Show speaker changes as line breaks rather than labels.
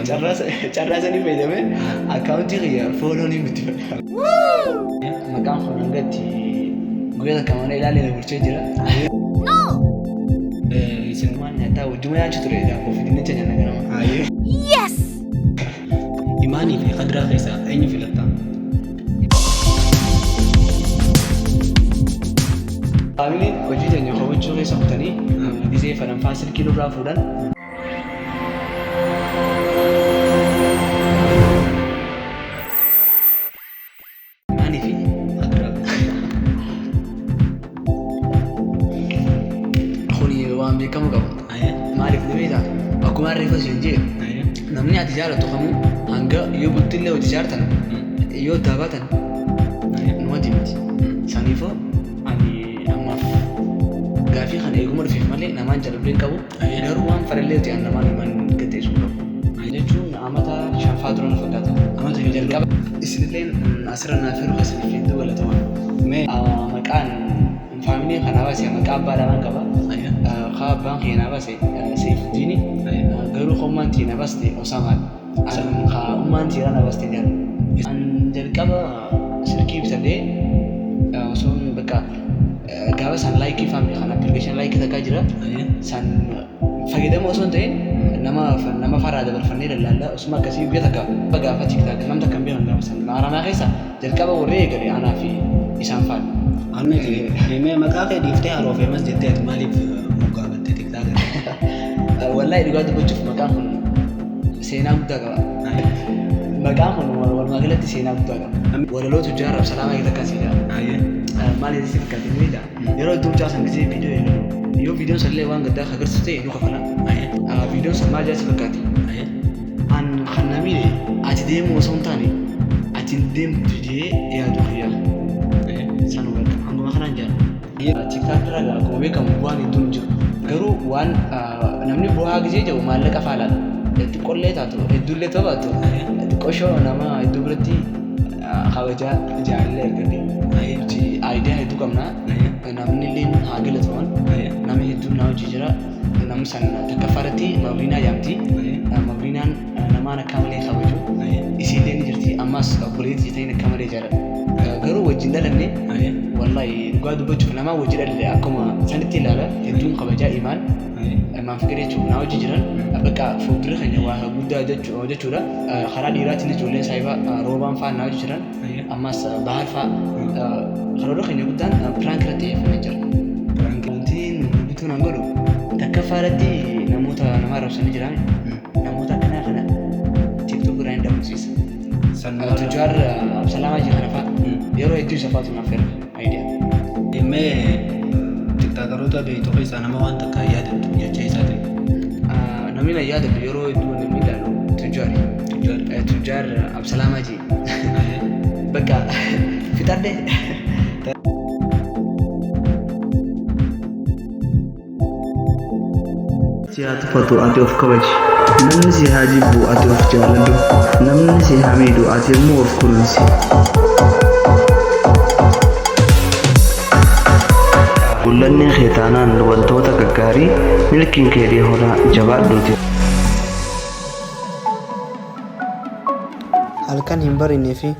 carraasanii fayyadamee akkaawuntii kiyya fooloonii miti fayyadamu. Maqaan kun hangatti guyyaa takka mana ilaalee na bulchee jira. Isin waan nyaataa wajjuma nyaachuu ture daakuu fi dinnicha nyaanna ganama.
Yes!
Imaanii fi Khadiraa keessaa eenyu filatta?
Faamiliin hojii teenya hubachuu keessa kutanii gisee faranfaa silkii nurraa fuudhan. Imaanii fi Khadiraa. Kuni waan beekamu qabu. Maaliif dhibeeta? Akkuma harreeffas hin jee namni ati jaalatu kamuu hanga yoo bultillee hojii jaartan yoo daabatan nuwati miti. Saniifoo gaafii kan eeguma dhufeef malee namaan jalabdeen qabu garuu waan farallee ta'an namaan himan gateessuu qabu. Jechuun amata shanfaa dura na fakkaata. Amata hin jalqaba. Isinilleen asirra naaf yeroo keessaniif hedduu galatamaa. Maqaan faamilii kanaa baasee maqaa abbaa lamaan qaba. Kaa abbaan keenyaa baasee Seefudiini garuu hommaan tiina baaste Osamaadha. Kaa ummaan tiina na baaste jala. An jalqaba silkii bitadhee osoon bakka gaafa san laayikii faamilii kana appilikeeshin laayikii takkaa jira. San fayyadamoo osoo hin ta'in nama faraa dabarfannee daldalaa osuma akkasii biyya takka gaafa tiktaak nam takka hin beekan gaafa san maaramaa keessa jalqaba warri eegale anaa fi isaan faana.
Mee maqaa kee dhiiftee haroo feemas jettee ati maaliif moggaafatte tiktaak?
Wallaahi dhugaa dubbachuuf maqaan kun seenaa guddaa qaba. Maqaan kun walumaa galatti seenaa guddaa qaba. Walaloo tujjaarraaf salaamaa eegata akkasiidha. Maal jedhesi fakkaate niidha. Yeroo iddoo caasan gisee viidiyoo eegalu. Yoo viidiyoon sallee waan gaddaa agarsiisu ta'e nu kafala. Viidiyoon san maal jedhesi fakkaate? An kan namni ati deemu osoo hin taane ati hin deemtu jedhee yaadu kiyyaa. San hubatta. Hanguma kanaan jira. Tiktaak irraa akkuma beekamu bu'aan hedduun hin jiru. Garuu waan namni bu'aa gisee jedhu maallaqa faalaadha. Xiqqoollee taatu hedduullee taphatu. Xiqqooshoo nama hedduu biratti kabajaa jaalallee argate. Aayidiyaa hedduu qabna. Namni illee haa galataman. Namni hedduun na hojii jira. Namni san takkaffaarratti Mawliinaa jaamti. Mawliinaan namaan akka malee kabaju. Isiillee ni jirti. Ammas obboleettii ta'in akka malee jaalladha. Garuu wajjin dhalanne wallaahi dhugaa dubbachuuf namaa wajjin dhalle akkuma sanitti ilaala hedduun kabajaa imaan. Maaf fikirii jechuun na hojii jiran bakka fuuldura keenya waa guddaa jechuudha. Karaa dhiiraatiin ijoolleen saayibaa roobaan fa'aa na hojii jiran. Ammas bahar fa'aa karoora keenya guddaan piraank irratti eeyyamamee jira. Wantiin bituun an godhu takkaffaarratti namoota nama arrabsanii jiran namoota akkanaa kana tiktook irraa hin dabarsiisa. Tujjaar salaamaa jira kana fa'aa yeroo hedduu isa fa'aatu naaf erga aayidiyaa.
Mee tiktaakaroota beektu keessaa nama waan takka yaadatu jecha isaa ta'e.
Namni na yaadatu yeroo hedduu namni ilaalu tujjaari. Tujjaar absalaamaa jee. Bakka fixadhe. Siyaatu fatu ati of kabaji. Namni si haa jibbu ati of jaalladhu. Namni si haa miidhu ati immoo of kunuunsi. Mul'anni kee taanaan wantoota gaggaarii milkiin kee dhihoodhaa jabaadhuuti. Halkan hin barinee fi